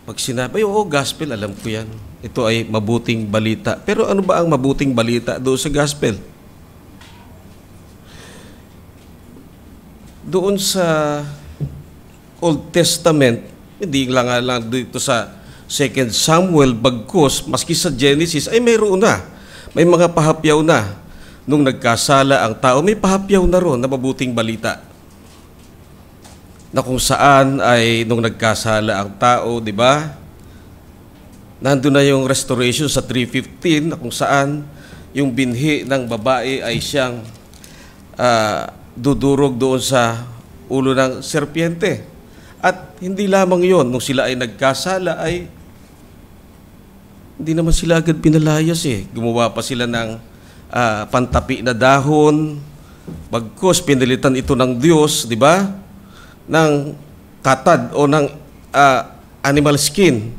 Pag sinabi, oo, gospel, alam ko yan. Ito ay mabuting balita. Pero ano ba ang mabuting balita doon sa gospel? Doon sa Old Testament, hindi lang dito sa 2 Samuel, bagkus, maski sa Genesis, ay mayroon na. May mga pahapyaw na. Nung nagkasala ang tao, may pahapyaw na ron na mabuting balita. Na kung saan ay nung nagkasala ang tao, di ba? Nandun na yung restoration sa 3:15 na kung saan yung binhi ng babae ay siyang dudurog doon sa ulo ng serpiente. At hindi lamang yon, nung sila ay nagkasala ay hindi naman sila agad pinalayas eh. Gumawa pa sila ng pantapi na dahon. Bagkus, pinilitan ito ng Diyos, di ba? Ng katad o ng animal skin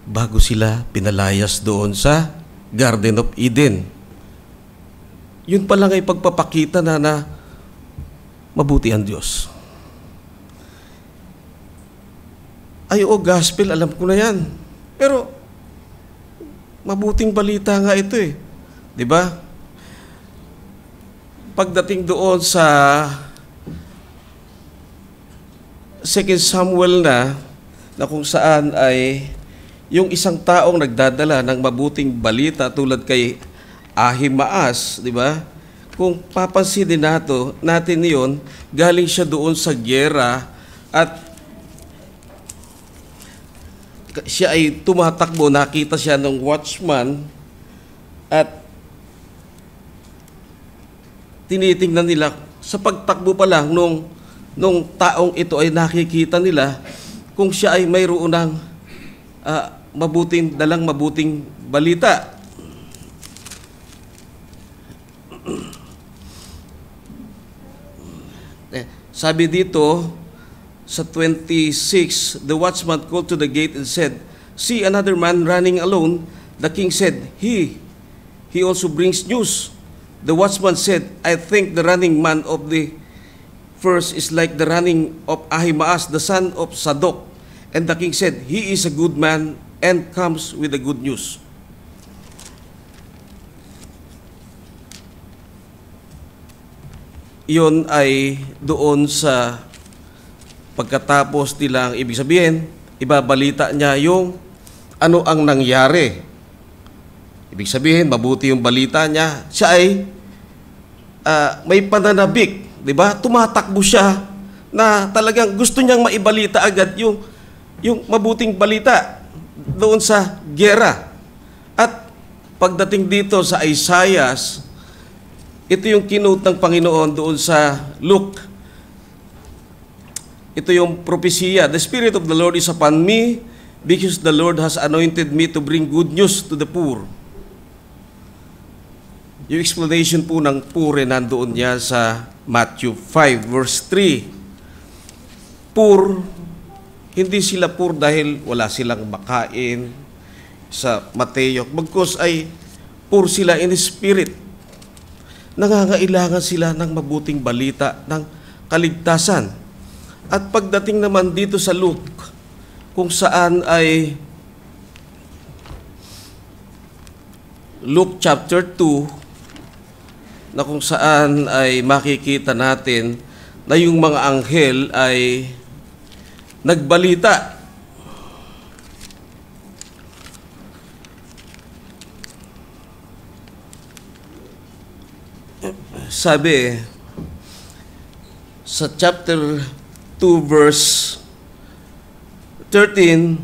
bago sila pinalayas doon sa Garden of Eden. Yun pa lang ay pagpapakita na mabuti ang Diyos. Ay, gospel, alam ko na yan. Pero mabuting balita nga ito eh. Di ba? Pagdating doon sa 2 Samuel na kung saan ay yung isang taong nagdadala ng mabuting balita tulad kay Ahimaas, di ba? Kung papansinin natin yon, galing siya doon sa gyera at siya ay tumatakbo, nakita siya ng watchman at tinitingnan nila sa pagtakbo pa lang nung taong ito ay nakikita nila kung siya ay mayroon ng dalang mabuting balita. Sabi dito sa 26, the watchman called to the gate and said, "See another man running alone." The king said, He also brings news." The watchman said, "I think the running man of the first is like the running of Ahimaas, the son of Sadok." And the king said, "He is a good man and comes with the good news." Iyon ay doon sa pagkatapos nilang ibig sabihin, ibabalita niya yung ano ang nangyari. Ibig sabihin, mabuti yung balita niya. Siya ay may pananabik, di ba? Tumatakbo siya na talagang gusto niyang maibalita agad yung mabuting balita doon sa gyera. At pagdating dito sa Isaiah, ito yung kinote ng Panginoon doon sa Luke. Ito yung propesiya. "The Spirit of the Lord is upon me, because the Lord has anointed me to bring good news to the poor." Yung explanation po ng poor nandoon niya sa Matthew 5 verse 3. Poor, hindi sila poor dahil wala silang makain sa Mateo. Bagkus ay poor sila in spirit. Nangangailangan sila ng mabuting balita, ng kaligtasan. At pagdating naman dito sa Luke, kung saan ay Luke chapter 2, na kung saan ay makikita natin na yung mga anghel ay nagbalita. Sabi sa chapter 2 verse 13,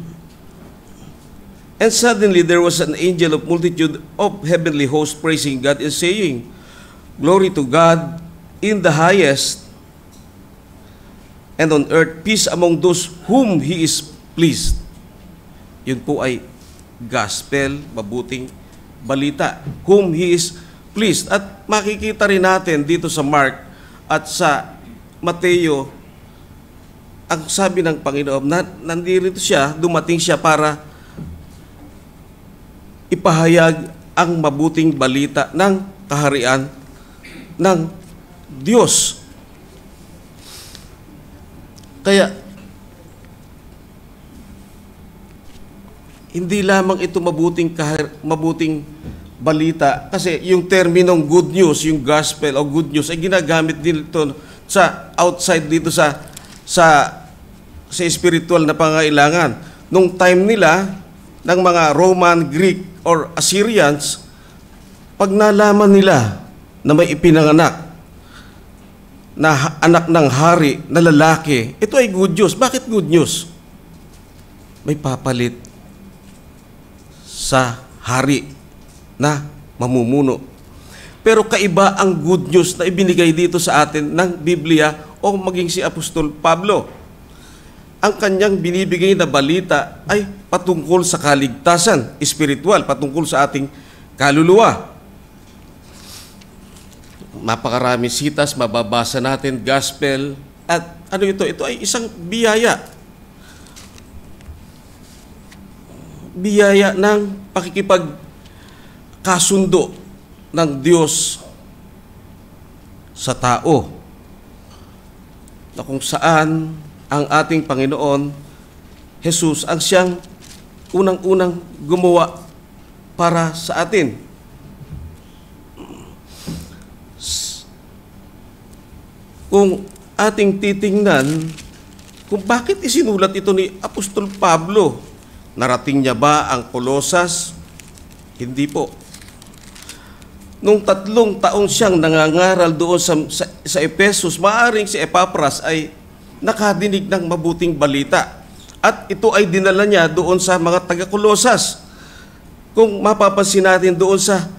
"And suddenly there was an angel of multitude of heavenly hosts praising God and saying, Glory to God in the highest, and on earth peace among those whom He is pleased." Yun po ay gospel, mabuting balita. Whom He is pleased. At makikita rin natin dito sa Mark at sa Mateo, ang sabi ng Panginoon, nandito siya, dumating siya para ipahayag ang mabuting balita ng kaharian ng Diyos. Kaya, hindi lamang ito mabuting balita, kasi yung terminong good news, yung gospel o good news ay ginagamit din ito sa outside dito sa spiritual na pangailangan. Nung time nila ng mga Roman, Greek or Assyrians, pag nalaman nila na may ipinanganak na anak ng hari na lalaki, ito ay good news. Bakit good news? May papalit sa hari na mamumuno. Pero kaiba ang good news na ibinigay dito sa atin ng Biblia o maging si Apostol Pablo. Ang kanyang binibigay na balita ay patungkol sa kaligtasan, espiritual, patungkol sa ating kaluluwa. Napakarami sitas, mababasa natin, gospel, at ano ito? Ito ay isang biyaya. Biyaya ng pakikipagkasundo ng Diyos sa tao, na kung saan ang ating Panginoon Jesus ang siyang unang-unang gumawa para sa atin. Kung ating titingnan kung bakit isinulat ito ni Apostol Pablo, narating niya ba ang Kolosas? Hindi po. Nung 3 taong siyang nangangaral doon sa Ephesus, maaaring si Epapras ay nakadinig ng mabuting balita. At ito ay dinala niya doon sa mga taga-Kolosas. Kung mapapansin natin doon sa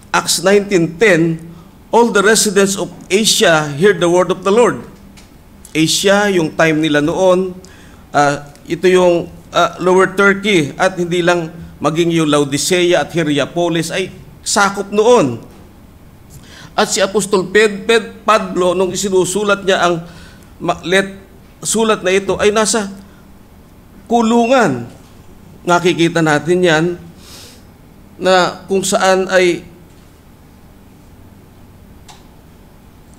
Acts 19:10, all the residents of Asia hear the word of the Lord. Asia, yung time nila noon, ito yung Lower Turkey, at hindi lang maging yung Laodicea at Hierapolis ay sakop noon. At si Apostol Pablo, nung isinusulat niya ang sulat na ito, ay nasa kulungan. Nakikita natin yan na kung saan ay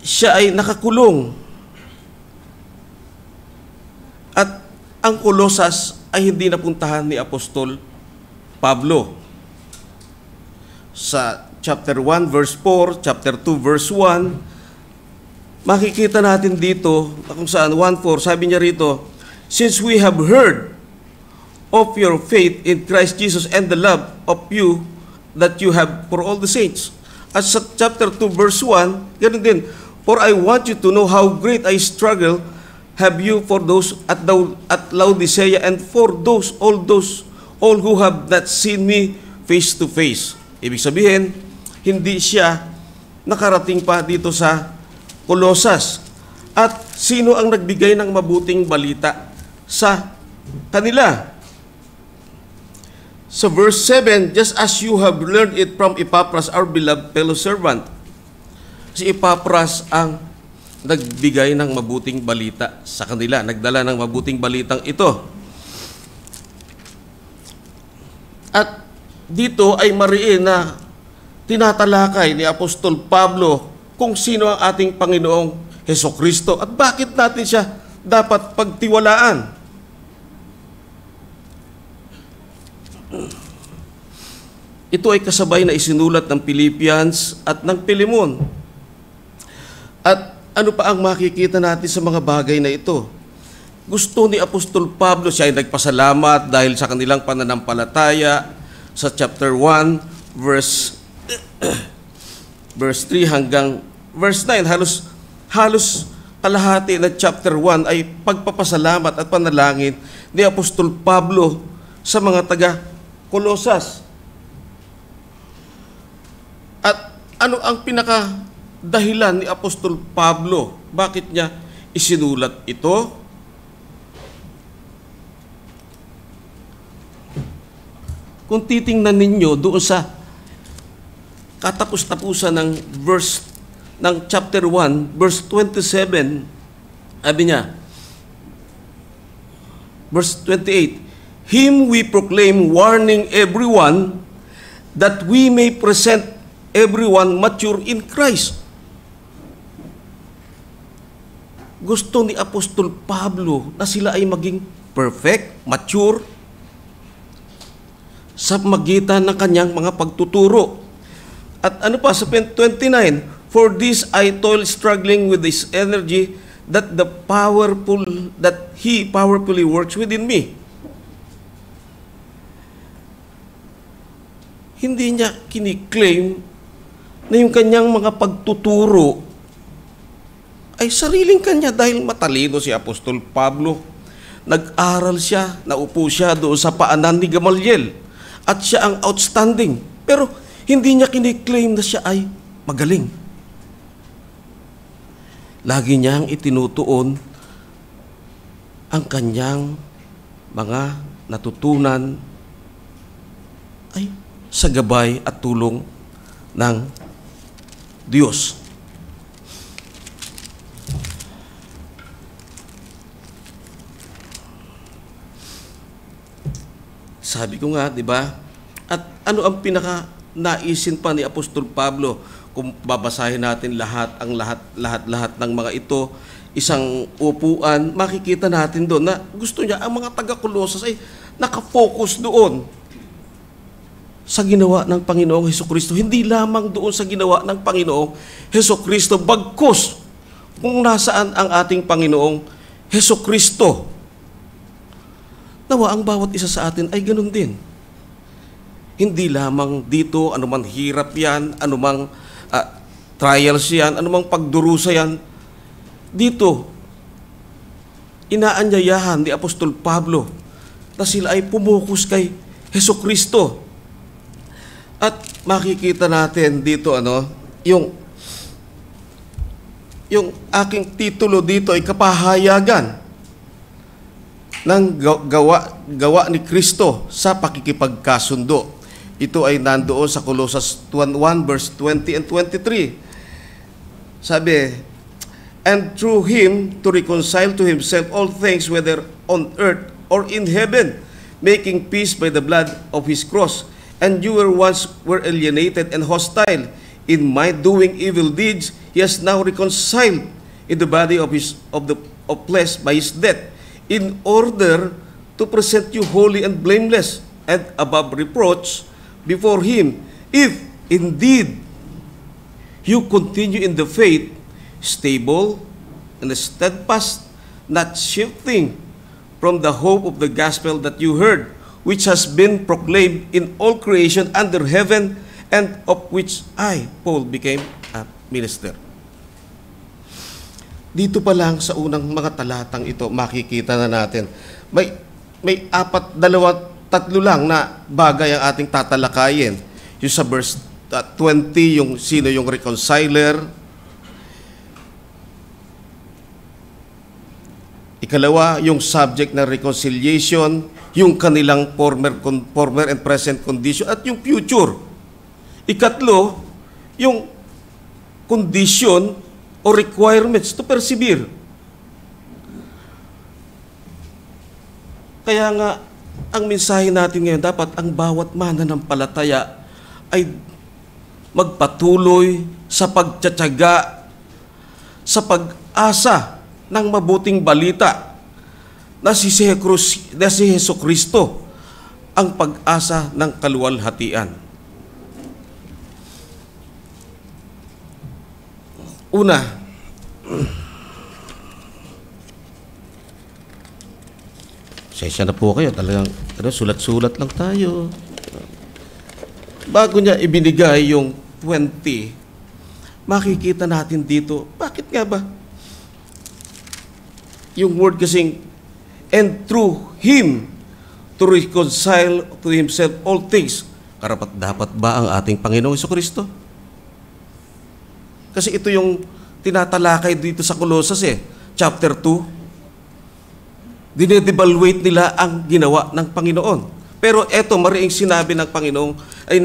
siya ay nakakulong. At ang Kolosas ay hindi napuntahan ni Apostol Pablo. Sa chapter 1 verse 4, chapter 2 verse 1, makikita natin dito kung saan 1:4, sabi niya rito, since we have heard of your faith in Christ Jesus and the love of you that you have for all the saints. At sa chapter 2 verse 1, ganun din, for I want you to know how great I struggle have you for those at Laodicea and for all who have not seen me face to face. Ibig sabihin, hindi siya nakarating pa dito sa Kolosas. At sino ang nagbigay ng mabuting balita sa kanila? Sa verse 7, just as you have learned it from Epaphras, our beloved fellow servant. Si Epaphras ang nagbigay ng mabuting balita sa kanila, nagdala ng mabuting balitang ito. At dito ay mariin na tinatalakay ni Apostol Pablo kung sino ang ating Panginoong Hesukristo at bakit natin siya dapat pagtiwalaan. Ito ay kasabay na isinulat ng Philippians at ng Philemon. At ano pa ang makikita natin sa mga bagay na ito? Gusto ni Apostol Pablo, siya ay nagpasalamat dahil sa kanilang pananampalataya sa chapter 1, verse 3 hanggang verse 9. Halos kalahati na chapter 1 ay pagpapasalamat at panalangin ni Apostol Pablo sa mga taga-Kolosas. At ano ang pinakadahilan ni Apostol Pablo? Bakit niya isinulat ito? Kung titingnan ninyo doon sa katapos-tapusan ng verse ng chapter 1, verse 27, sabi niya, verse 28, him we proclaim, warning everyone that we may present everyone mature in Christ. Gusto ni Apostol Pablo na sila ay maging perfect, mature, sa magitan ng kanyang mga pagtuturo. At ano pa sa 29, for this I toil struggling with this energy that He powerfully works within me. Hindi niya kiniklaim na yung kanyang mga pagtuturo ay sariling kanya dahil matalino si Apostol Pablo. Nag-aral siya, naupo siya doon sa paanan ni Gamaliel at siya ang outstanding. Pero hindi niya kiniklaim na siya ay magaling. Lagi niyang itinutuon ang kanyang mga natutunan ay sa gabay at tulong ng Diyos. Sabi ko nga, di ba? At ano ang pinaka-naisin pa ni Apostol Pablo? Kung babasahin natin lahat ng mga ito, isang upuan, makikita natin doon na gusto niya, ang mga taga-Kolosas ay nakafocus doon sa ginawa ng Panginoong Hesukristo. Hindi lamang doon sa ginawa ng Panginoong Hesukristo, bagkus kung nasaan ang ating Panginoong Hesukristo. Nawa ang bawat isa sa atin ay ganun din. Hindi lamang dito, anumang hirap yan, anumang trials yan, anumang pagdurusa yan. Dito, inaanyayahan ni Apostol Pablo na sila ay pumukus kay Hesukristo. At makikita natin dito yung aking titulo dito ay kapahayagan ng gawa ni Kristo sa pakikipagkasundo. Ito ay nandoon sa Colossus 1 verse 20 and 23. Sabi, and through Him to reconcile to Himself all things, whether on earth or in heaven, making peace by the blood of His cross. And you were alienated and hostile in mind, doing evil deeds. He has now reconciled in the body of flesh by His death, in order to present you holy and blameless and above reproach before Him, if indeed you continue in the faith, stable and steadfast, not shifting from the hope of the gospel that you heard, which has been proclaimed in all creation under heaven, and of which I, Paul, became a minister. Dito pa lang sa unang mga talatang ito, makikita na natin, may tatlo lang na bagay ang ating tatalakayin. Yung sa verse 20, yung sino yung reconciler. Ikalawa, yung subject ng reconciliation, yung kanilang former and present condition, at yung future. Ikatlo, yung condition o requirements to persevere. Kaya nga, ang mensahe natin ngayon, dapat ang bawat mananampalataya ay magpatuloy sa pagtsatsaga, sa pag-asa ng mabuting balita na si Hesukristo ang pag-asa ng kaluwalhatian. Una, sensya na po kayo, talagang sulat-sulat lang tayo. Bago niya ibinigay yung 20, makikita natin dito, bakit nga ba? Yung word kasing, and through Him to reconcile to Himself all things. Karapat-dapat ba ang ating Panginoong Hesukristo? Kasi ito yung tinatalakay dito sa Colossus chapter 2. Dinedevaluate nila ang ginawa ng Panginoon. Pero eto, mariing sinabi ng Panginoong, ay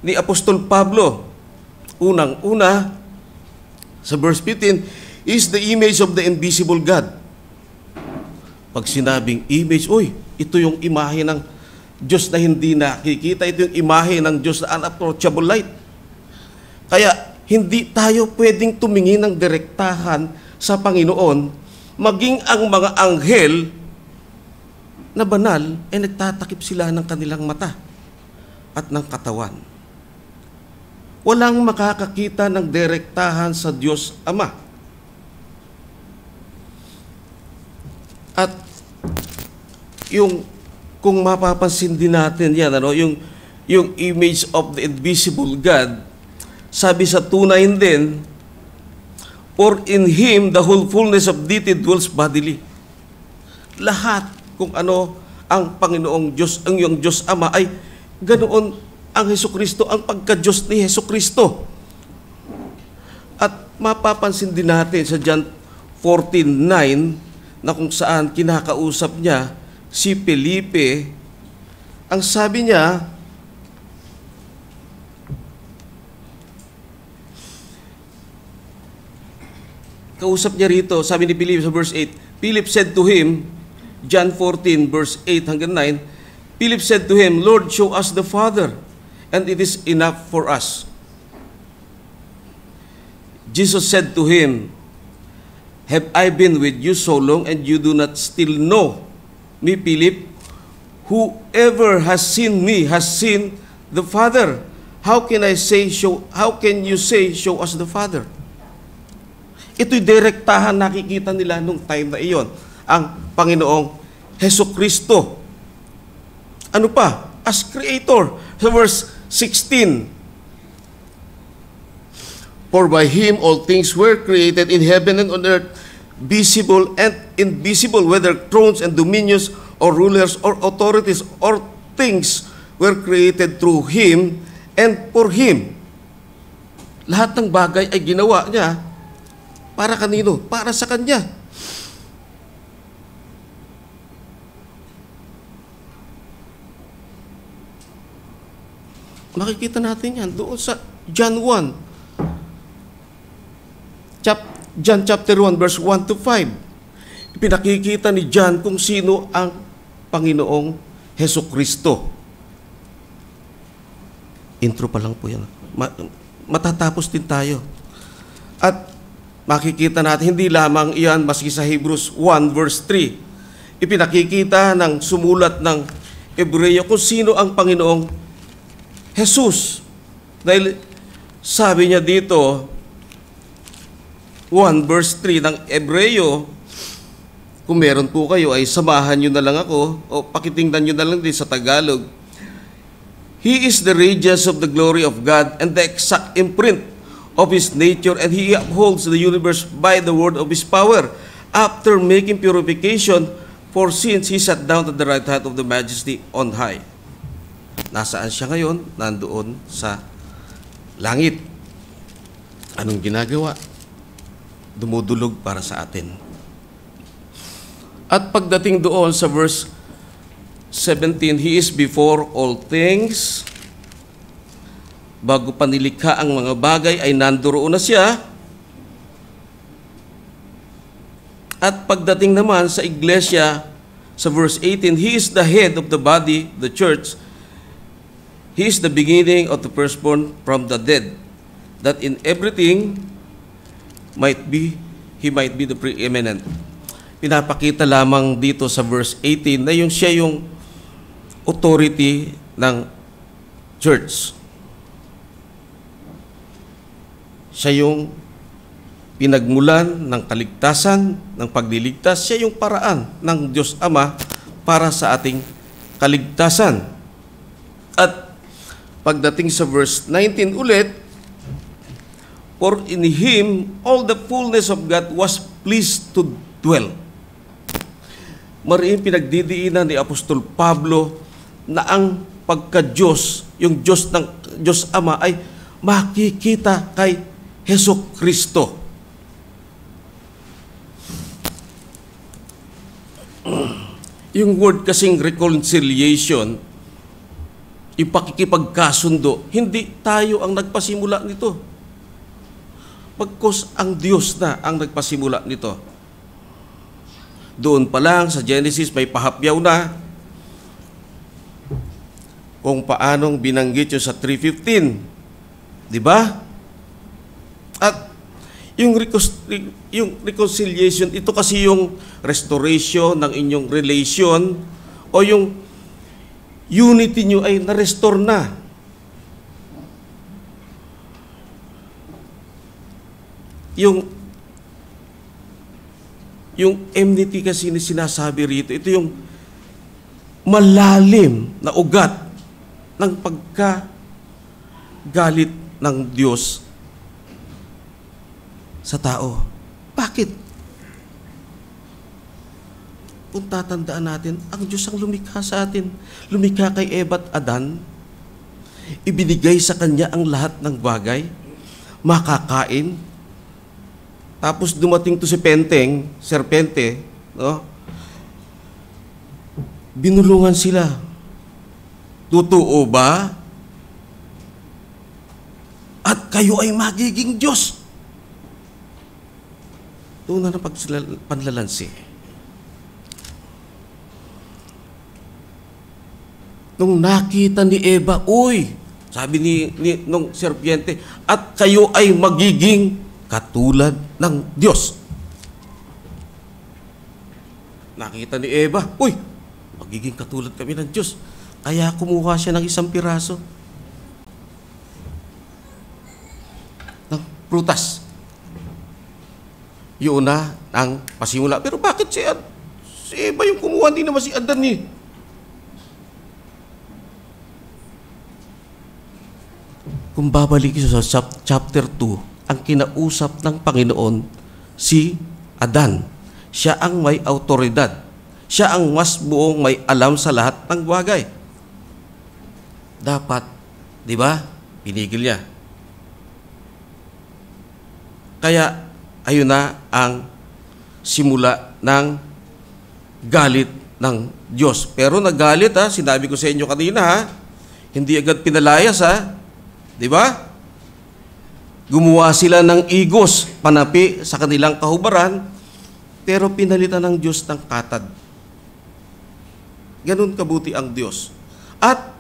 ni Apostol Pablo, unang-una, sa verse 15, is the image of the invisible God. Pag sinabing image, ito yung imahe ng Diyos na hindi nakikita, ito yung imahe ng Diyos na unapproachable light. Kaya, hindi tayo pwedeng tumingin ng direktahan sa Panginoon, maging ang mga anghel na banal, ay nagtatakip sila ng kanilang mata at ng katawan. Walang makakakita ng direktahan sa Diyos Ama. At kung mapapansin din natin yan, yung image of the invisible God, sabi sa 2:9 din, for in Him the whole fullness of deity dwells bodily. Lahat kung ano ang Panginoong Diyos, ang iyong Diyos Ama, ay ganoon ang Hesukristo, ang pagka-Diyos ni Hesukristo. At mapapansin din natin sa John 14:9 na kung saan kinakausap niya si Felipe, ang sabi niya, kausap niya rito, sabi ni Philip sa verse 8, Philip said to him, John 14 verse 8 hanggang 9, Philip said to him, Lord, show us the Father, and it is enough for us. Jesus said to him, have I been with you so long, and you do not still know me, Philip? Whoever has seen me has seen the Father. How can you say, show us the Father? Ito'y direktahan nakikita nila nung time na iyon, ang Panginoong Hesukristo. Ano pa? As Creator. Sa verse 16, for by Him all things were created in heaven and on earth, visible and invisible, whether thrones and dominions or rulers or authorities or things were created through Him and for Him. Lahat ng bagay ay ginawa niya para kanino? Para sa Kanya. Makikita natin yan doon sa John 1. John chapter 1 verse 1 to 5. Pinakikita ni John kung sino ang Panginoong Hesukristo. Intro pa lang po yan. Matatapos din tayo. At makikita natin, hindi lamang iyan, maski sa Hebrews 1 verse 3, ipinakikita ng sumulat ng Ebreyo kung sino ang Panginoong Jesus. Dahil sabi niya dito, 1 verse 3 ng Ebreyo, kung meron po kayo ay samahan nyo na lang ako o pakitingnan nyo na lang din sa Tagalog. He is the radiance of the glory of God and the exact imprint of His nature, and He upholds the universe by the word of His power. After making purification for sins, He sat down at the right hand of the Majesty on high. Nasaan siya ngayon? Nandoon sa langit. Anong ginagawa? Dumudulog para sa atin. At pagdating doon sa verse 17, He is before all things. Bago pa nilikha ang mga bagay ay nandoroon na siya. At pagdating naman sa iglesia, sa verse 18, He is the head of the body, the church. He is the beginning of the firstborn from the dead, that in everything He might be the preeminent. Pinapakita lamang dito sa verse 18 na siya yung authority ng church. Siya yung pinagmulan ng kaligtasan, ng pagliligtas. Siya yung paraan ng Diyos Ama para sa ating kaligtasan. At pagdating sa verse 19 ulit, for in Him all the fullness of God was pleased to dwell. Mariing pinagdidiinan ni Apostol Pablo na ang pagka-Diyos, yung Diyos ng Diyos Ama ay makikita kay Hesukristo. Yung word kasing reconciliation, yung pakikipagkasundo, hindi tayo ang nagpasimula nito. Pagkos ang Diyos na ang nagpasimula nito. Doon pa lang sa Genesis may pahapyaw na kung paanong binanggit yun sa 3:15. Di ba? At yung reconciliation, ito kasi yung restoration ng inyong relation o yung unity nyo ay na-restore na. Yung enmity kasi ni sinasabi rito, ito yung malalim na ugat ng pagkagalit ng Diyos sa tao. Bakit? Kung tatandaan natin, ang Diyos ang lumikha sa atin. Lumikha kay Eva at Adan, ibinigay sa kanya ang lahat ng bagay, makakain. Tapos dumating to si serpente, no? Binulungan sila. Totoo ba? At kayo ay magiging Diyos. Doon na panlalansi. Nung nakita ni Eva, sabi nung serpiente, at kayo ay magiging katulad ng Diyos. Nakita ni Eva, magiging katulad kami ng Diyos. Kaya kumuha siya ng isang piraso ng prutas. Yun na ang pasimula. Pero bakit si Eva yung kumuha? Hindi naman si Adan eh. Kung babalik sa chapter 2, ang kinausap ng Panginoon si Adan. Siya ang may autoridad. Siya ang mas buong may alam sa lahat ng bagay. Dapat, di ba? Pinigil niya. Kaya, ayun na ang simula ng galit ng Diyos. Pero nagalit sinabi ko sa inyo kanina hindi agad pinalayas di ba? Gumawa sila ng igos, panapi sa kanilang kahubaran, pero pinalitan ng Diyos ng katad. Ganun kabuti ang Diyos. At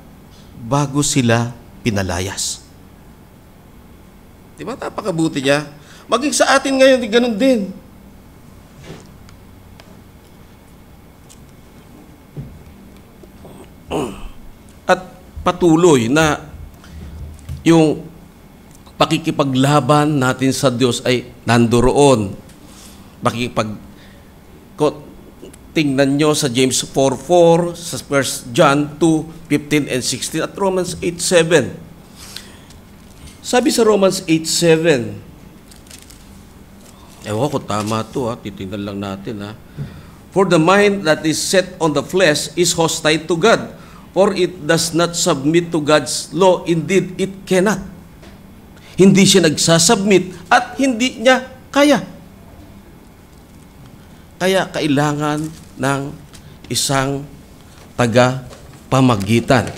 bago sila pinalayas. Di ba? Napakabuti niya. Maging sa atin ngayon, ganun din. At patuloy na yung pakikipaglaban natin sa Diyos ay nandoroon. Tingnan nyo sa James 4:4, sa 1 John 2:15 and 16, at Romans 8:7. Sabi sa Romans 8:7, ewan ko tama ito titingnan lang natin For the mind that is set on the flesh is hostile to God, for it does not submit to God's law, indeed it cannot. Hindi siya nagsasubmit at hindi niya kaya. Kaya kailangan ng isang taga-pamagitan.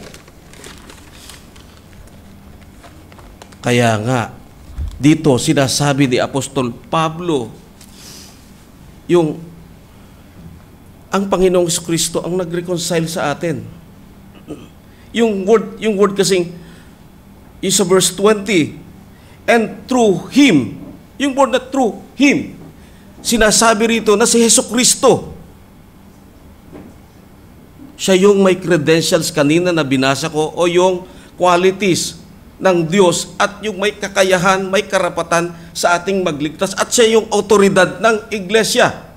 Kaya nga, dito sinasabi ni Apostol Pablo, ang Panginoong Kristo ang nag-reconcile sa atin. Yung word kasing, yung sa verse 20, and through Him, yung word na through Him, sinasabi rito na si Jesucristo, siya yung may credentials kanina na binasa ko, o yung qualities ng Diyos at yung may kakayahan, may karapatan sa ating magligtas, at siya yung autoridad ng iglesia.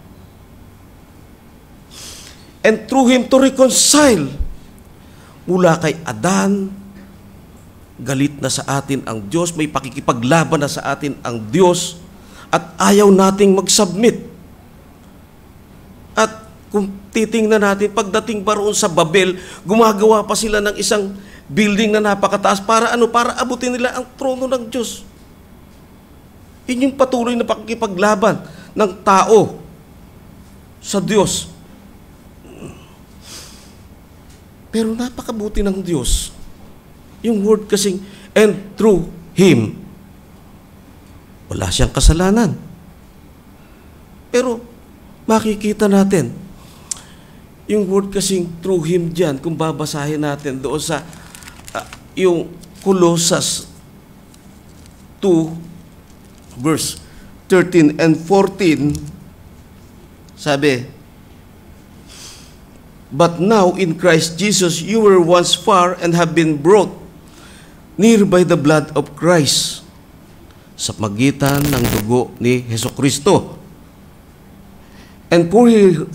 And through Him to reconcile, mula kay Adan, galit na sa atin ang Diyos, may pakikipaglaban na sa atin ang Diyos, at ayaw nating mag-submit. At kung titingnan natin, pagdating pa roon sa Babel, gumagawa pa sila ng isang building na napakataas para para abutin nila ang trono ng Diyos. Yun yung patuloy na pakikipaglaban ng tao sa Diyos. Pero napakabuti ng Diyos. Yung word kasing, and through Him, wala siyang kasalanan. Pero makikita natin, yung word kasing through Him dyan, kung babasahin natin doon sa yung Colossus 2, verse 13 and 14, sabi, But now in Christ Jesus, you were once far and have been brought near by the blood of Christ, sa pagitan ng dugo ni Hesukristo. And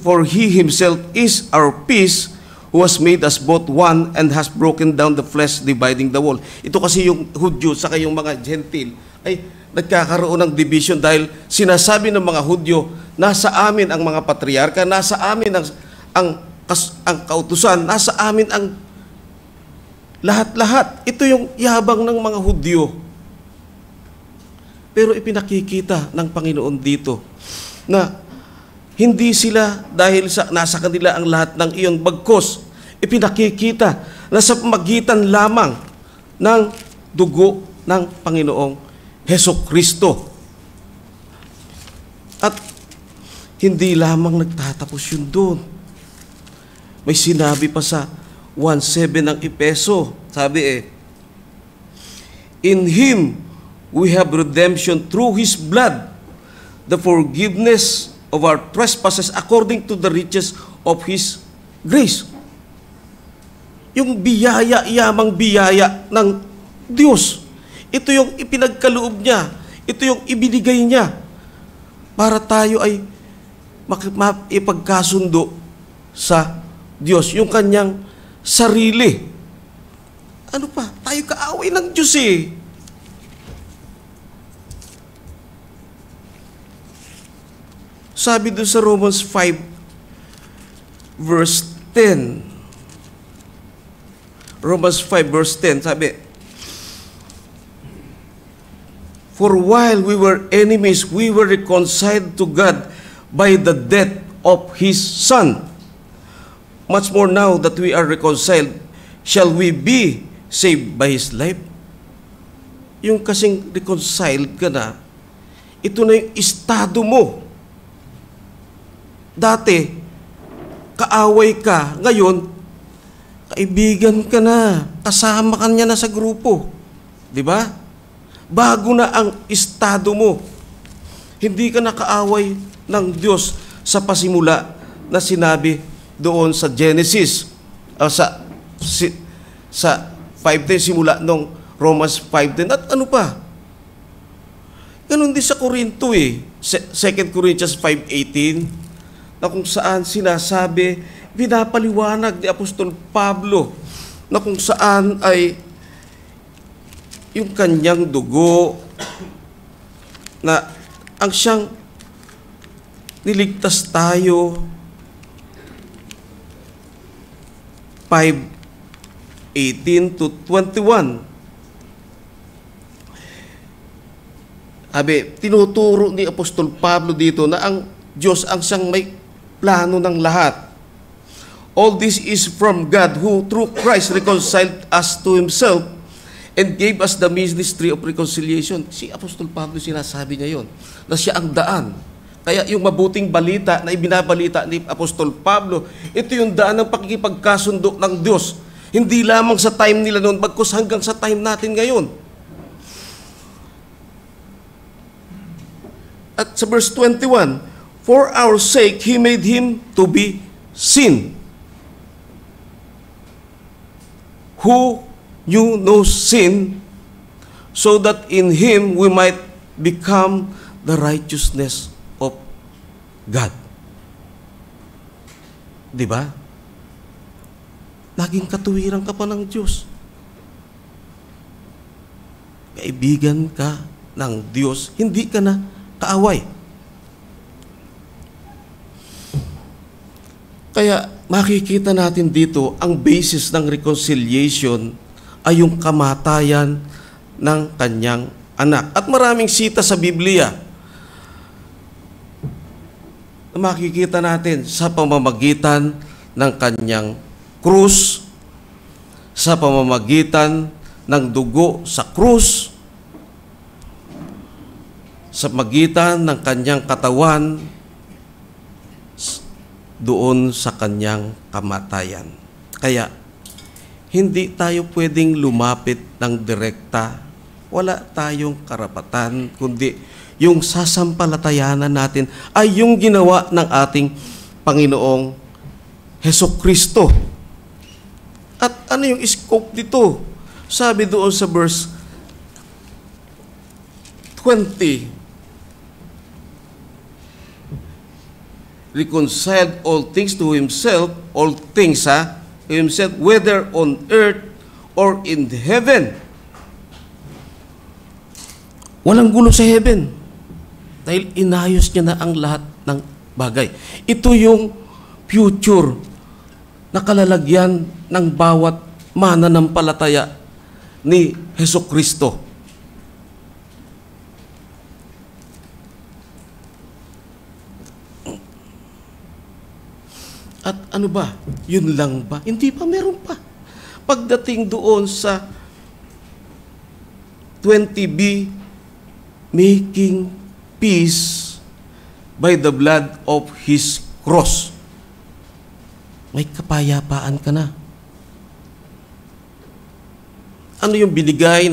for He Himself is our peace, who has made us both one and has broken down the flesh, dividing the wall. Ito kasi yung Hudyo saka yung mga Gentil ay nagkakaroon ng division dahil sinasabi ng mga Hudyo, nasa amin ang mga patriarka, nasa amin ang kautusan, nasa amin ang lahat-lahat. Ito yung yabang ng mga Hudyo. Pero ipinakikita ng Panginoon dito na hindi sila dahil nasa kanila ang lahat ng iyon, bagkus ipinakikita na sa pamagitan lamang ng dugo ng Panginoong Hesukristo. At hindi lamang nagtatapos yun doon. May sinabi pa sa 1:7 ng Efeso, sabi in Him we have redemption through His blood, the forgiveness of our trespasses according to the riches of His grace. Yung biyaya, yamang biyaya ng Diyos. Ito yung ipinagkaloob niya. Ito yung ibinigay niya para tayo ay ipagkasundo sa Diyos, yung kanyang sarili. Ano pa? Tayo kaaway ng Diyos eh. Sabi doon sa Romans 5 verse 10. Romans 5 verse 10, sabi, for while we were enemies, we were reconciled to God by the death of His Son. Much more now that we are reconciled, shall we be saved by His life? Yung kasing reconciled ka na, ito na yung estado mo. Dati, kaaway ka. Ngayon, kaibigan ka na. Kasama ka niya na sa grupo. Di ba? Bago na ang estado mo. Hindi ka na kaaway ng Diyos sa pasimula na sinabi doon sa Genesis. Sa 5:10, simula nung Romans 5:10. At ano pa? Ganun din sa Korinto eh. 2 Corinthians 5:18. Na kung saan sinasabi, pinapaliwanag ni Apostol Pablo na kung saan ay yung kanyang dugo na ang siyang niligtas tayo. 5:18 to 21. Tinuturo ni Apostol Pablo dito na ang Diyos ang siyang may plano ng lahat. All this is from God, who through Christ reconciled us to Himself and gave us the ministry of reconciliation. Si Apostol Pablo sinasabi niya yun, na siya ang daan. Kaya yung mabuting balita na ibinabalita ni Apostol Pablo, ito yung daan ng pakikipagkasundo ng Diyos. Hindi lamang sa time nila noon, bagkus hanggang sa time natin ngayon. At sa verse 21, for our sake, He made Him to be sin, who knew no sin, so that in Him we might become the righteousness of God. Di ba? Naging katuwiran ka pa ng Diyos. Kaibigan ka ng Diyos, hindi ka na kaaway. Kaya makikita natin dito, ang basis ng reconciliation ay yung kamatayan ng kanyang anak. At maraming sita sa Biblia na makikita natin sa pamamagitan ng kanyang krus, sa pamamagitan ng dugo sa krus, sa magitan ng kanyang katawan, doon sa kanyang kamatayan. Kaya, hindi tayo pwedeng lumapit ng direkta. Wala tayong karapatan, kundi yung sasampalatayanan natin ay yung ginawa ng ating Panginoong Hesukristo. At ano yung scope dito? Sabi doon sa verse 20, reconciled all things to himself, all things himself, whether on earth or in heaven. Walang gulo sa heaven. Dahil inayos niya na ang lahat ng bagay. Ito yung future na kalalagyan ng bawat mananampalataya ni Hesukristo. At ano ba? Yun lang ba? Hindi pa, meron pa. Pagdating doon sa 20b, making peace by the blood of His cross. May kapayapaan ka na. Ano yung binigay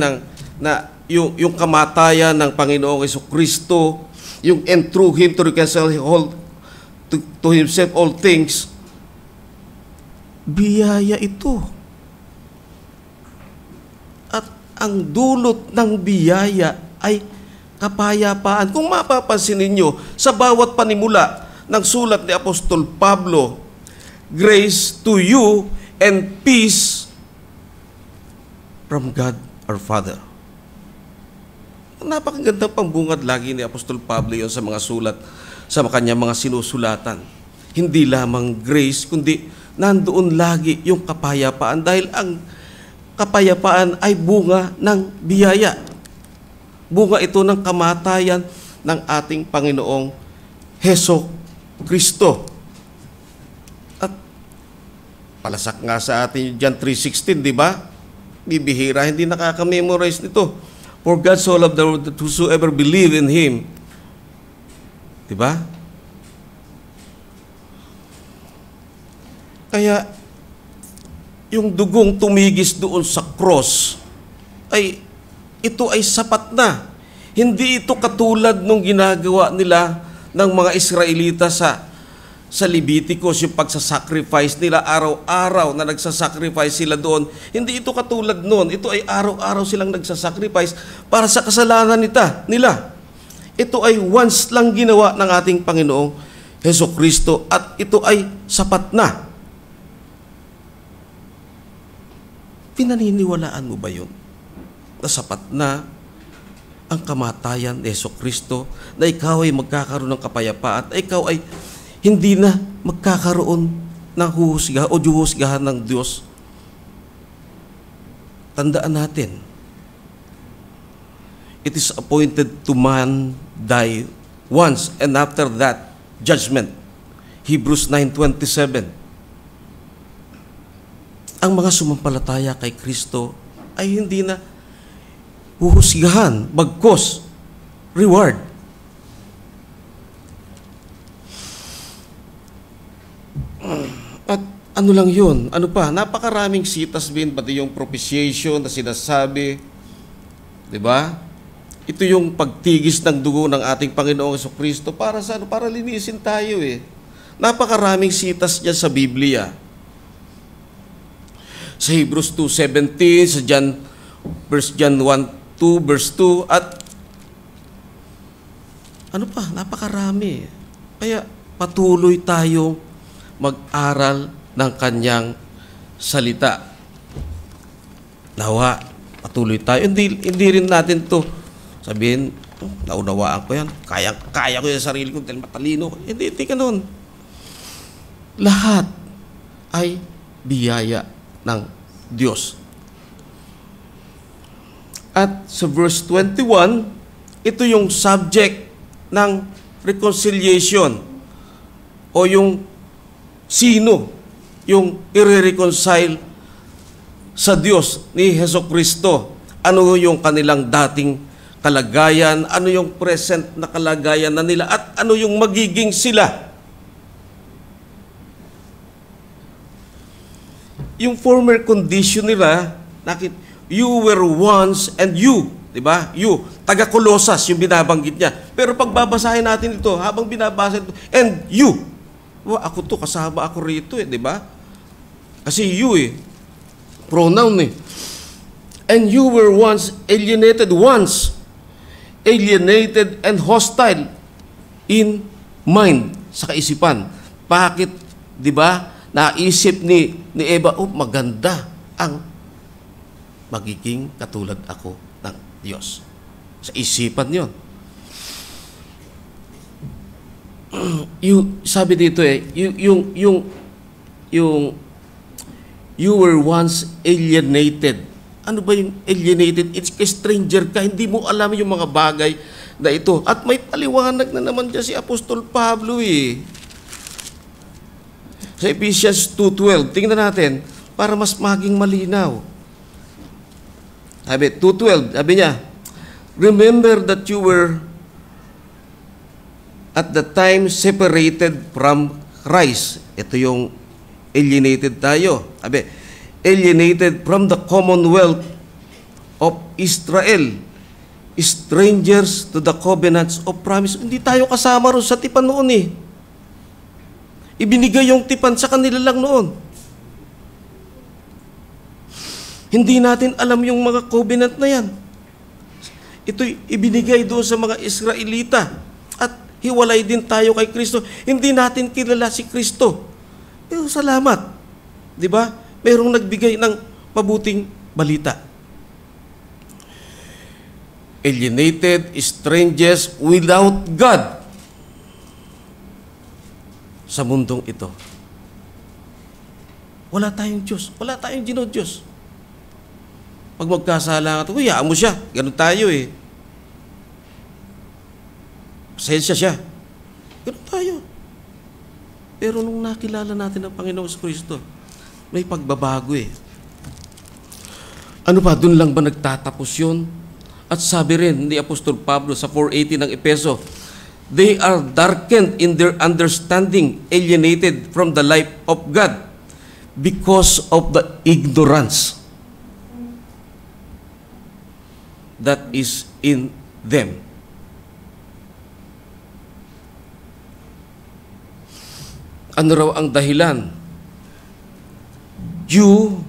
yung kamatayan ng Panginoong Jesucristo, yung and through Him to reconcile to Himself all things, biyaya ito. At ang dulot ng biyaya ay kapayapaan. Kung mapapansin ninyo, sa bawat panimula ng sulat ni Apostol Pablo, grace to you and peace from God our Father. Napakagandang pambungad lagi ni Apostol Pablo yon sa mga sulat, sa kanyang mga sinusulatan. Hindi lamang grace, kundi nandoon lagi yung kapayapaan dahil ang kapayapaan ay bunga ng biyaya. Bunga ito ng kamatayan ng ating Panginoong Hesukristo. At palasak nga sa atin yung John 3:16, di ba? Bibihira, hindi nakaka-memorize nito. For God so loved the world that whosoever believe in Him. Di ba? Kaya, yung dugong tumigis doon sa cross, ito ay sapat na. Hindi ito katulad nung ginagawa nila ng mga Israelita sa Leviticus, yung pagsasacrifice nila, araw-araw na nagsasacrifice sila doon. Hindi ito katulad noon. Ito ay araw-araw silang nagsasacrifice para sa kasalanan nila. Ito ay once lang ginawa ng ating Panginoong Hesukristo at ito ay sapat na. Pinaniniwalaan mo ba yun? Na sapat na ang kamatayan ni Hesukristo, na ikaw ay magkakaroon ng kapayapaan, na ikaw ay hindi na magkakaroon ng huhusgahan o duhusgahan ng Diyos. Tandaan natin, it is appointed to man die once, and after that, judgment. Hebrews 9:27. Ang mga sumampalataya kay Kristo ay hindi na huhusgahan, bagkus, reward. At ano lang yun? Ano pa? Napakaraming sitas din, pati yung propitiation na sinasabi. Diba? Ito yung pagtigis ng dugo ng ating Panginoong Jesucristo para sa ano? Para linisin tayo eh. Napakaraming sitas niya sa Biblia. Sa Hebrews 2:17, sa John 1:2, verse 2, at ano pa? Napakarami. Kaya patuloy tayong mag-aral ng kanyang salita. Nawa, patuloy tayo. Hindi rin natin to sabihin, naunawaan ko yan, kaya ko yung sarili ko dahil matalino. Hindi ganun. Lahat ay biyaya ng Diyos. At sa verse 21, ito yung subject ng reconciliation o yung sino yung i-reconcile sa Diyos ni Hesukristo. Ano yung kanilang dating kalagayan, ano yung present na kalagayan na nila, at ano yung magiging sila. Yung former condition nila, you were once and you, di ba? You, taga-Kolosas yung binabanggit niya. Pero pag babasahin natin ito, habang binabasa ito, and you, Ako to, kasama ako rito di ba? Kasi you pronoun And you were once alienated and hostile in mind, sa kaisipan. Bakit, di ba, naisip ni Eva, maganda ang magiging katulad ako ng Diyos. Sa isipan yon. Sabi dito you were once alienated. Ano ba yung alienated? It's a stranger ka, hindi mo alam yung mga bagay na ito. At may paliwanag na naman dyan si Apostol Pablo Sa Ephesians 2:12, tingnan natin para mas maging malinaw. Sabi, 2:12, sabi niya, remember that you were at the time separated from Christ. Ito yung alienated tayo. Sabi, alienated from the commonwealth of Israel, strangers to the covenants of promise. Hindi tayo kasama ron sa tipan noon Ibinigay yung tipan sa kanila lang noon. Hindi natin alam yung mga covenant na yan. Ito'y ibinigay doon sa mga Israelita. At hiwalay din tayo kay Kristo. Hindi natin kilala si Kristo. Pero salamat. Di ba? Merong nagbigay ng mabuting balita. Alienated, strangers, without God sa mundong ito. Wala tayong Diyos. Wala tayong Diyos. Pag magkasala ka, hayaan mo siya. Ganun tayo Pasensya siya. Ganun tayo. Pero nung nakilala natin ang Panginoong Kristo, may pagbabago Ano ba? Doon lang ba nagtatapos yun? At sabi rin ni Apostol Pablo sa 4:18 ng Epeso, they are darkened in their understanding, alienated from the life of God because of the ignorance that is in them. Ano raw ang dahilan? Due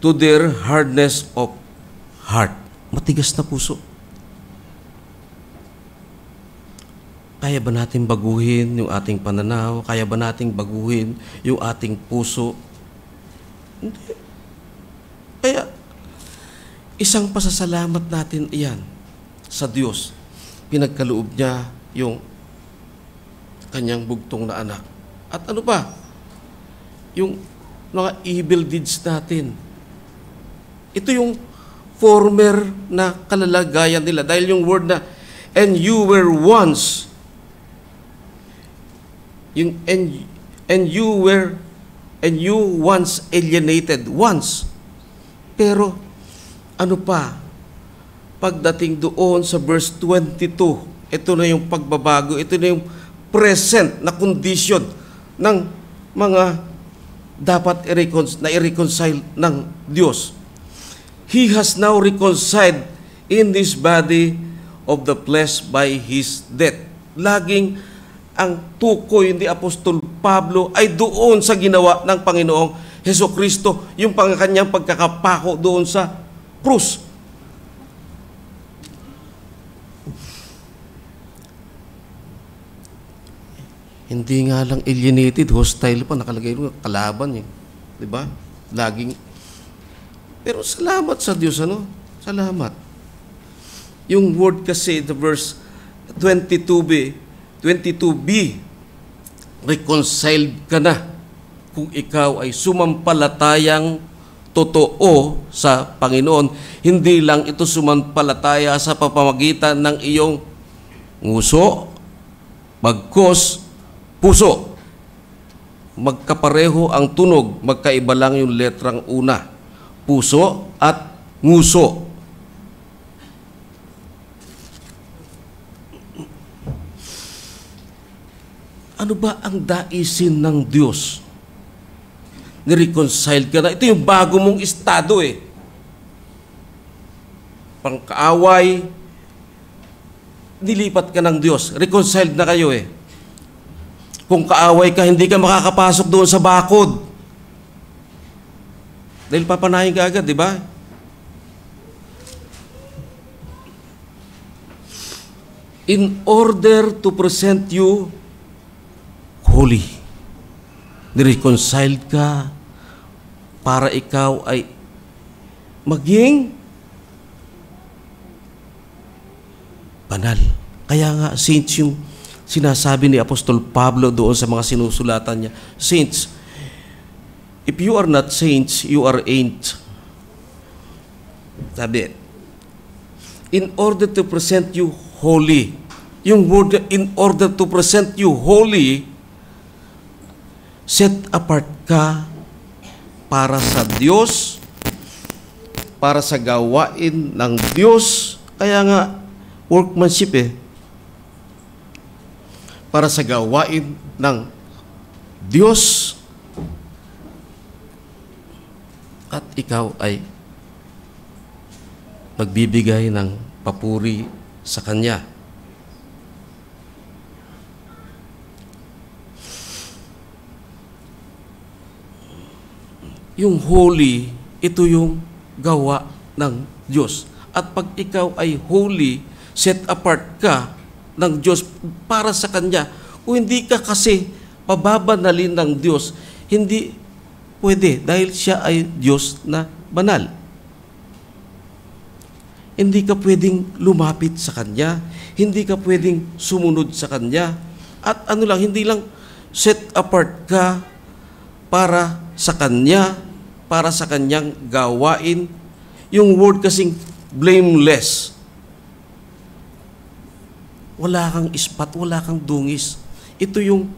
to their hardness of heart. Matigas na puso. Kaya ba natin baguhin yung ating pananaw? Kaya ba natin baguhin yung ating puso? Hindi. Kaya, isang pasasalamat natin iyan sa Diyos. Pinagkaloob niya yung kanyang bugtong na anak. At ano pa? Yung mga evil deeds natin. Ito yung former na kalalagayan nila. Dahil yung word na, and you were once, and you once alienated. Once. Pero, ano pa? Pagdating doon sa verse 22, ito na yung pagbabago, ito na yung present na condition ng mga dapat i-reconcile ng Diyos. He has now reconciled in this body of the flesh by His death. Laging ang tukoy ni Apostol Pablo ay doon sa ginawa ng Panginoong Hesukristo, yung kanyang pagkakapako doon sa krus. Hindi nga lang alienated, hostile pa, nakalagay doon, kalaban di ba? Laging. Pero salamat sa Diyos, Salamat. Yung word kasi, the verse 22b, reconciled ka na kung ikaw ay sumampalatayang totoo sa Panginoon. Hindi lang ito sumampalataya sa pamamagitan ng iyong nguso, bagkos, puso. Magkapareho ang tunog, magkaiba lang yung letrang una. Puso at nguso. Ano ba ang daisin ng Diyos? Ni-reconcile ka na. Ito yung bago mong estado Pangkaaway, nilipat ka ng Diyos. Reconciled na kayo Kung kaaway ka, hindi ka makakapasok doon sa bakod. Dahil papanahin ka agad, di ba? In order to present you holy, nireconciled ka para ikaw ay maging banal. Kaya nga, saints yung sinasabi ni Apostol Pablo doon sa mga sinusulatan niya. Saints, if you are not saints, you are ain't. Sabi, in order to present you holy. Yung word, in order to present you holy, set apart ka para sa Diyos, para sa gawain ng Diyos. Kaya nga, workmanship para sa gawain ng Diyos. At ikaw ay magbibigay ng papuri sa Kanya. Yung holy, ito yung gawa ng Diyos. At pag ikaw ay holy, set apart ka ng Diyos para sa Kanya. Kung hindi ka kasi pababanalin ng Diyos, hindi pwede dahil siya ay Diyos na banal. Hindi ka pwedeng lumapit sa Kanya, hindi ka pwedeng sumunod sa Kanya. At hindi lang set apart ka para sa Kanya, para sa Kanyang gawain. Yung word kasing blameless. Wala kang ispat, wala kang dungis. Ito yung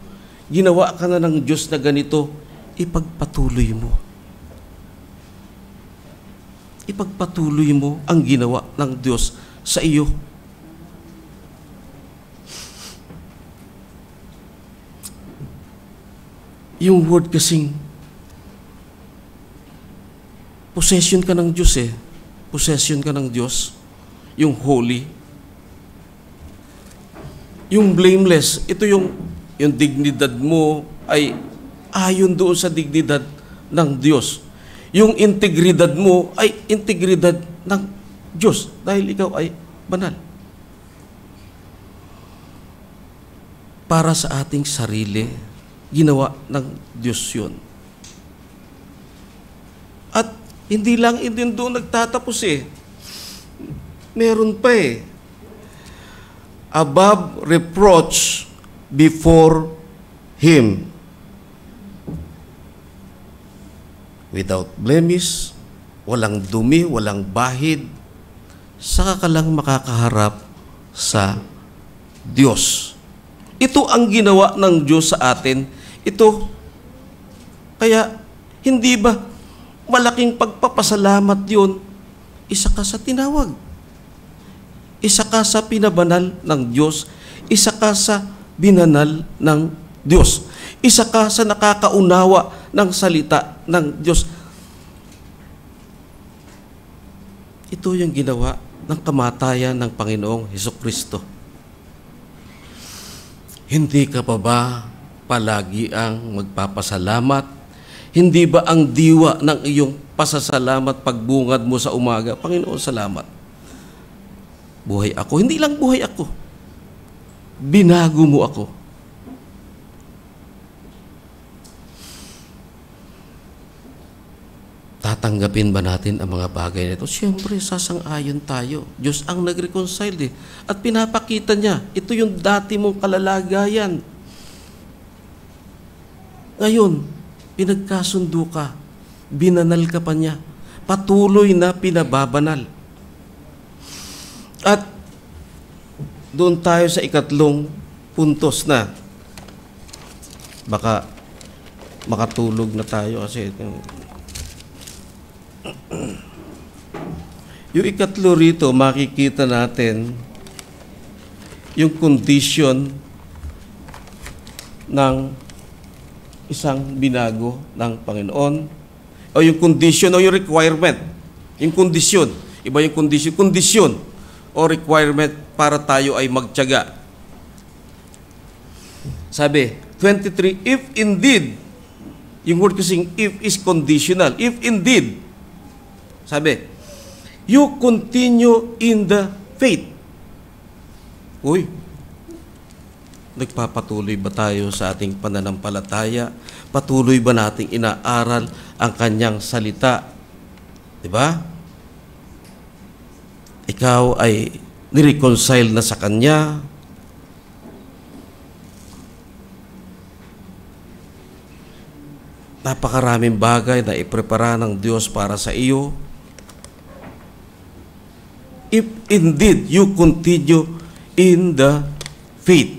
ginawa ka na ng Diyos na ganito, ipagpatuloy mo. Ipagpatuloy mo ang ginawa ng Diyos sa iyo. Yung word kasing possession ka ng Diyos Possession ka ng Diyos. Yung holy. Yung blameless, ito yung dignidad mo ay ayon doon sa dignidad ng Diyos. Yung integridad mo ay integridad ng Diyos dahil ikaw ay banal. Para sa ating sarili, ginawa ng Diyos yun. At hindi lang din doon nagtatapos Meron pa above reproach before Him, without blemish, walang dumi, walang bahid, saka ka lang makakaharap sa Diyos. Ito ang ginawa ng Diyos sa atin. Ito, kaya hindi ba malaking pagpapasalamat yun? Isa ka sa tinawag. Isa ka sa pinabanal ng Diyos. Isa ka sa binanal ng Diyos. Isa ka sa nakakaunawa ng salita ng Diyos. Ito yung ginawa ng kamatayan ng Panginoong Hesukristo. Hindi ka pa ba palagi ang magpapasalamat? Hindi ba ang diwa ng iyong pasasalamat pagbungad mo sa umaga? Panginoon, salamat. Buhay ako. Hindi lang buhay ako. Binago mo ako. Tatanggapin ba natin ang mga bagay na ito? Siyempre, sasang-ayon tayo. Diyos ang nag-reconcile At pinapakita niya, ito yung dati mong kalalagayan. Ngayon, pinagkasundo ka. Binanal ka pa niya. Patuloy na pinababanal. At doon tayo sa ikatlong puntos na. Baka makatulog na tayo kasi yung ikatlo rito, makikita natin yung condition ng isang binago ng Panginoon o yung condition o yung requirement. Yung condition. Iba yung condition. Condition o requirement para tayo ay magtiyaga. Sabi, 23, if indeed, yung word kasing if is conditional. If indeed, sabi, you continue in the faith. Uy, nagpapatuloy ba tayo sa ating pananampalataya? Patuloy ba nating inaaral ang kanyang salita? Diba? Ikaw ay nireconcile na sa kanya. Napakaraming bagay na iprepara ng Diyos para sa iyo. If indeed you continue in the faith.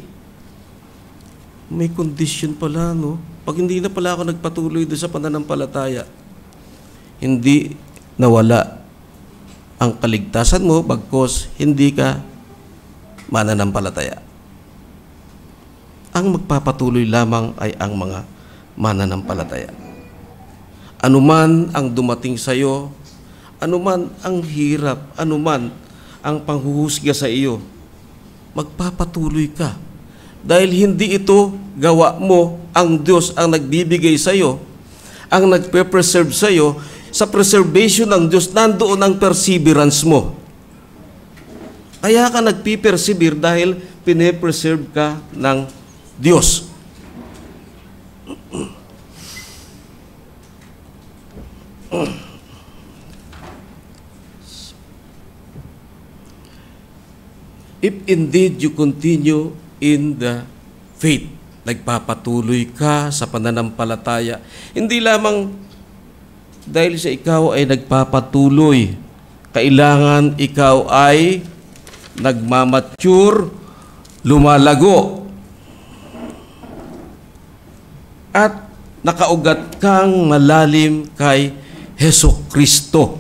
May condition pala, no? Pag hindi na pala ako nagpatuloy doon sa pananampalataya, hindi nawala ang kaligtasan mo bagkos hindi ka mananampalataya. Ang magpapatuloy lamang ay ang mga mananampalataya. Anuman ang dumating sa iyo, anuman ang hirap, anuman ang panghuhusga sa iyo, magpapatuloy ka. Dahil hindi ito gawa mo, ang Diyos ang nagbibigay sa iyo, ang nagpe-preserve sa iyo. Sa preservation ng Diyos, nandoon ang perseverance mo. Kaya ka nagpipersevere dahil pine-preserve ka ng Diyos. If indeed you continue in the faith, nagpapatuloy ka sa pananampalataya, hindi lamang dahil sa ikaw ay nagpapatuloy, kailangan ikaw ay nagmamature, lumalago, at nakaugat kang malalim kay Hesukristo.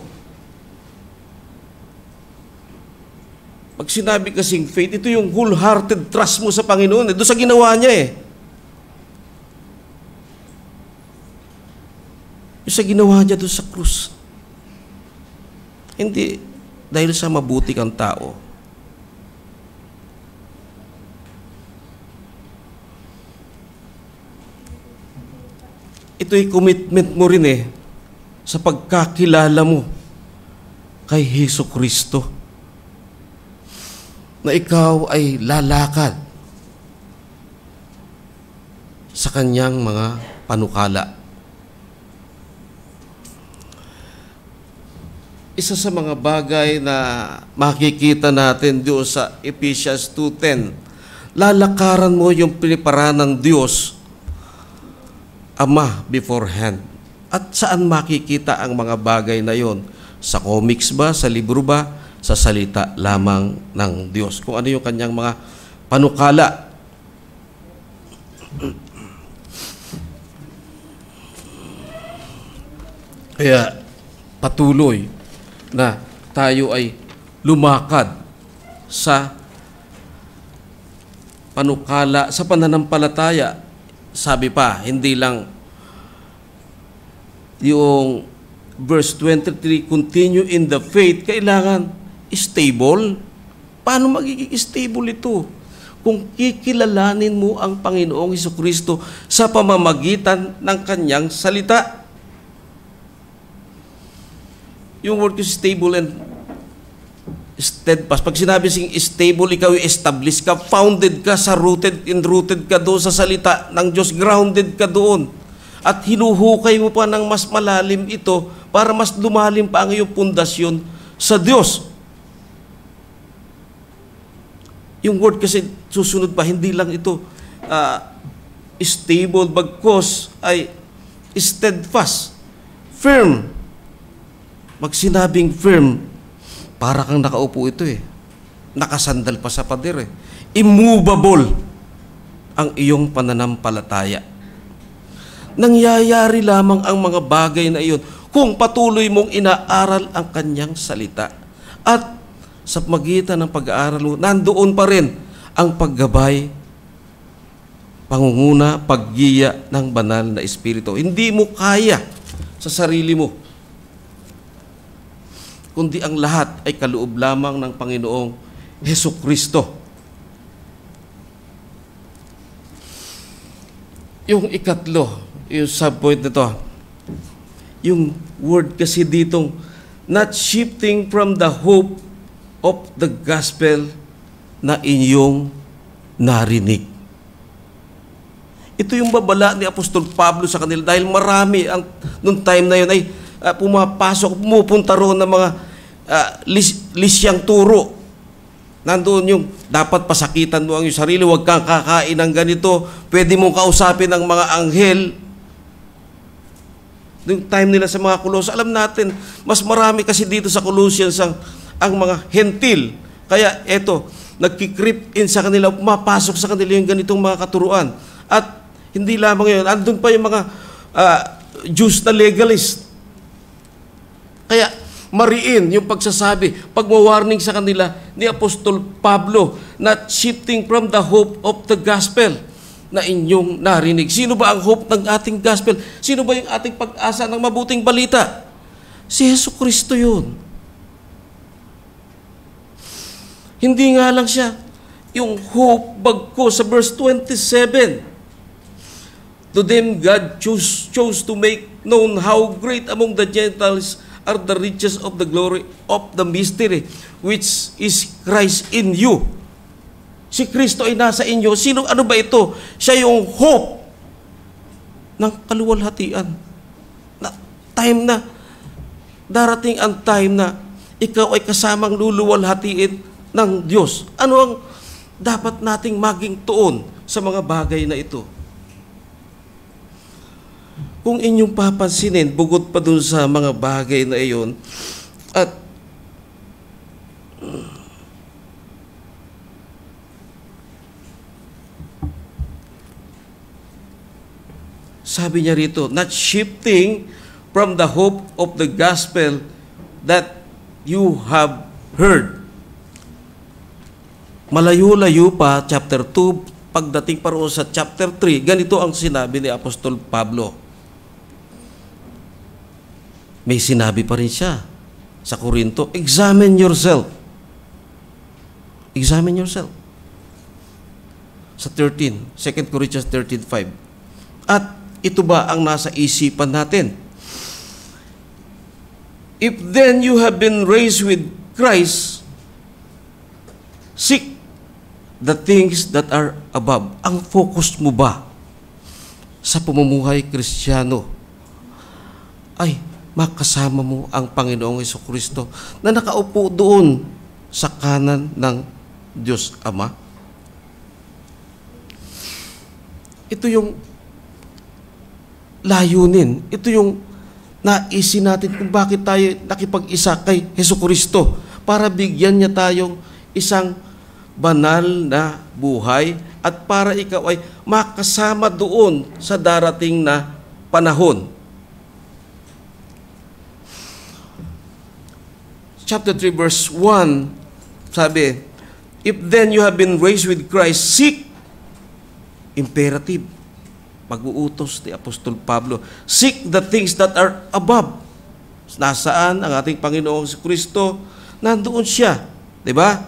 Pag sinabi kasing faith, ito yung wholehearted trust mo sa Panginoon. Doon sa ginawa niya eh. Yung sa ginawa niya doon sa krus. Hindi dahil sa mabuti kang tao. Ito'y commitment mo rin eh sa pagkakilala mo kay Hesukristo na ikaw ay lalakad sa kanyang mga panukala. Isa sa mga bagay na makikita natin doon sa Ephesians 2:10, lalakaran mo yung pinipara ng Diyos Ama beforehand. At saan makikita ang mga bagay na yon? Sa comics ba? Sa libro ba? Sa salita lamang ng Diyos. Kung ano yung kanyang mga panukala. Kaya patuloy na tayo ay lumakad sa panukala, sa pananampalataya. Sabi pa, hindi lang yung verse 23, continue in the faith, kailangan stable. Paano magiging stable ito? Kung kikilalanin mo ang Panginoong Hesukristo sa pamamagitan ng kanyang salita. Yung word ko stable and steadfast. Pag sinabi sing stable, ikaw established ka, founded ka sa rooted ka doon sa salita ng Diyos, grounded ka doon. At hinuhukay mo pa ng mas malalim ito para mas lumalim pa ang iyong pundasyon sa Diyos. Yung word kasi susunod pa, hindi lang ito stable, bagkos ay steadfast, firm. Pag sinabing firm, para kang nakaupo ito eh. Nakasandal pa sa pader eh. Immovable ang iyong pananampalataya. Nangyayari lamang ang mga bagay na iyon kung patuloy mong inaaral ang kanyang salita. At sa magitan ng pag-aaral mo, nandoon pa rin ang paggabay, pangunguna, paggiya ng banal na Espiritu. Hindi mo kaya sa sarili mo, kundi ang lahat ay kaloob lamang ng Panginoong Hesukristo. Yung ikatlo, yung subpoint na to, yung word kasi ditong not shifting from the hope of the gospel na inyong narinig. Ito yung babala ni Apostol Pablo sa kanila dahil marami ang nung time na yun ay pumupunta roon ng mga lisyang turo. Nandoon yung dapat pasakitan mo ang iyong sarili, huwag kang kakain ng ganito, pwede mong kausapin ng mga anghel. Yung time nila sa mga Colossians, alam natin, mas marami kasi dito sa Colossians ang mga hentil. Kaya eto, nagki-creep in sa kanila, mapasok sa kanila yung ganitong mga katuruan. At hindi lamang yun, andun pa yung mga Jews na legalist. Kaya mariin yung pagsasabi, pagwawarning sa kanila ni Apostol Pablo, not shifting from the hope of the gospel na inyong narinig. Sino ba ang hope ng ating gospel? Sino ba yung ating pag-asa ng mabuting balita? Si Jesucristo yun. Hindi nga lang siya yung hope bagko sa verse 27. To them God chose to make known how great among the Gentiles are the riches of the glory of the mystery, which is Christ in you. Si Kristo ay nasa inyo. Ano ba ito? Siya yung hope ng kaluwalhatian. Darating ang time na ikaw ay kasamang luluwalhatiin ng Diyos. Ano ang dapat nating maging tuon sa mga bagay na ito? Kung inyong papansinin, bukod pa dun sa mga bagay na iyon, at sabi niya rito, not shifting from the hope of the gospel that you have heard. Malayo-layo pa, chapter 2, pagdating pa roon sa chapter 3, ganito ang sinabi ni Apostol Pablo. May sinabi pa rin siya sa Korinto, examine yourself. Examine yourself. Sa 2 Corinthians 13:5. At ito ba ang nasa isipan natin? If then you have been raised with Christ, seek the things that are above. Ang focus mo ba sa pamumuhay Kristiyano ay makasama mo ang Panginoong Jesucristo na nakaupo doon sa kanan ng Diyos Ama? Ito yung layunin. Ito yung naisin natin kung bakit tayo nakipag-isa kay Jesucristo, para bigyan niya tayong isang banal na buhay at para ikaw ay makasama doon sa darating na panahon. Chapter 3 verse 1, sabi, if then you have been raised with Christ, seek, imperative, pag-uutos ni Apostol Pablo, seek the things that are above. Nasaan ang ating Panginoong Kristo? Nandoon siya, di ba?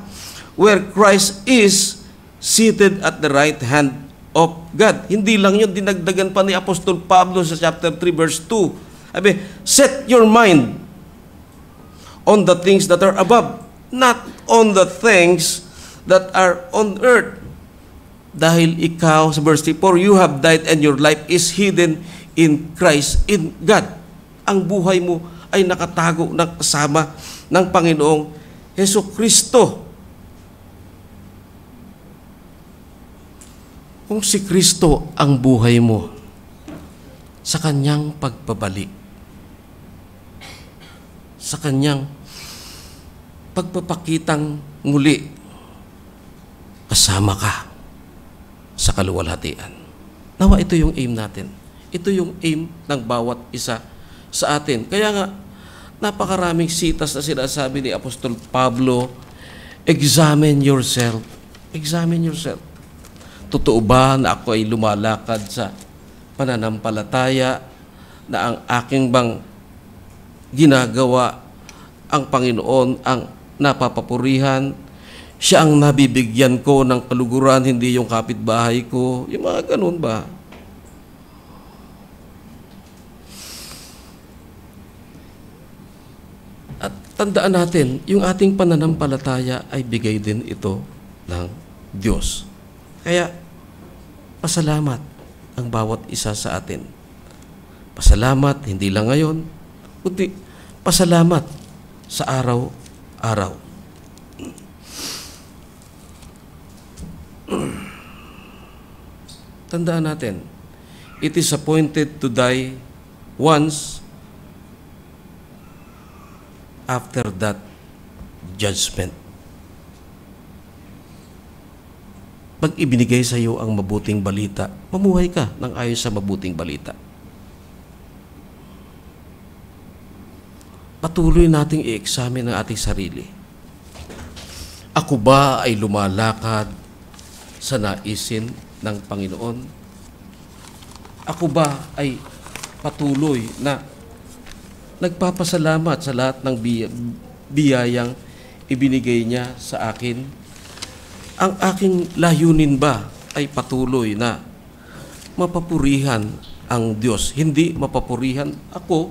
Where Christ is seated at the right hand of God. Hindi lang yun, dinagdagan pa ni Apostol Pablo sa chapter 3 verse 2. Sabi, set your mind on the things that are above, not on the things that are on earth. Dahil ikaw, sa verse 3, for you have died and your life is hidden in Christ, in God. Ang buhay mo ay nakatago ng kasama ng Panginoong Jesucristo. Kung si Kristo ang buhay mo, sa kanyang pagpabalik, sa kanyang pagpapakitang muli, kasama ka sa kaluwalhatian. Nawa ito yung aim natin. Ito yung aim ng bawat isa sa atin. Kaya nga, napakaraming sitas na sinasabi ni Apostol Pablo, examine yourself. Examine yourself. Totoo ba na ako ay lumalakad sa pananampalataya na ang aking bang ginagawa ang Panginoon ang napapapurihan, siya ang nabibigyan ko ng kaluguran, hindi yung kapitbahay ko, yung mga ganun ba? tandaan natin, yung ating pananampalataya ay bigay din ito ng Diyos. Kaya, pasalamat ang bawat isa sa atin. Pasalamat, hindi lang ngayon, kundi pasalamat sa araw-araw. Tandaan natin, it is appointed to die once, after that, judgment. Pag ibinigay sa iyo ang mabuting balita, mamuhay ka ng ayon sa mabuting balita. Patuloy nating i-examine ang ating sarili. Ako ba ay lumalakad sa naisin ng Panginoon? Ako ba ay patuloy na nagpapasalamat sa lahat ng biyayang ibinigay niya sa akin? Ang aking layunin ba ay patuloy na mapapurihan ang Diyos? Hindi mapapurihan ako,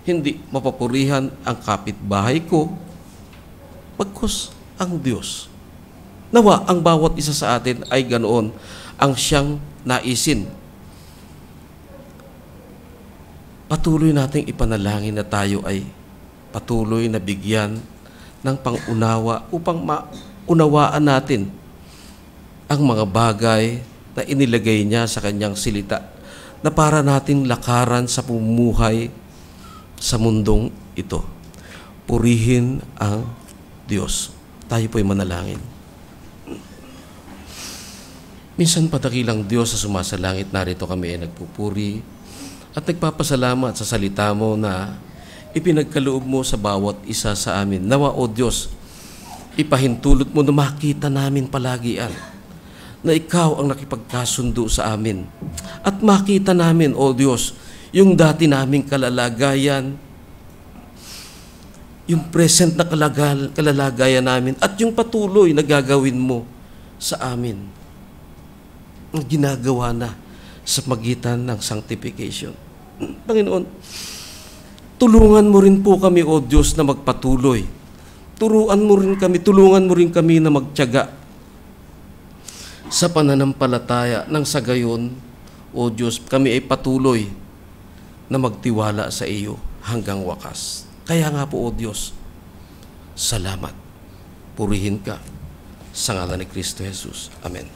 hindi mapapurihan ang kapitbahay ko, pagkus ang Diyos. Nawa ang bawat isa sa atin ay ganoon ang siyang naisin. Patuloy nating ipanalangin na tayo ay patuloy na bigyan ng pangunawa upang maunawaan natin ang mga bagay na inilagay niya sa kanyang silita na para nating lakaran sa pamumuhay sa mundong ito. Purihin ang Diyos. Tayo po'y manalangin. Minsan padakilang Diyos sa sumasalangit, narito kami ay nagpupuri at nagpapasalamat sa salita mo na ipinagkaloob mo sa bawat isa sa amin. Nawa, O Diyos, ipahintulot mo na makita namin palagian na ikaw ang nakipagkasundo sa amin. At makita namin, O Diyos, yung dati naming kalalagayan, yung present na kalalagayan namin, at yung patuloy na gagawin mo sa amin. Ang ginagawa na sa magitan ng sanctification. Panginoon, tulungan mo rin po kami, O Diyos, na magpatuloy. Tulungan mo rin kami na magtiyaga sa pananampalataya nang sa gayon, O Diyos, kami ay patuloy na magtiwala sa iyo hanggang wakas. Kaya nga po, O Diyos, salamat. Purihin ka sa ngalan ni Kristo Jesus. Amen.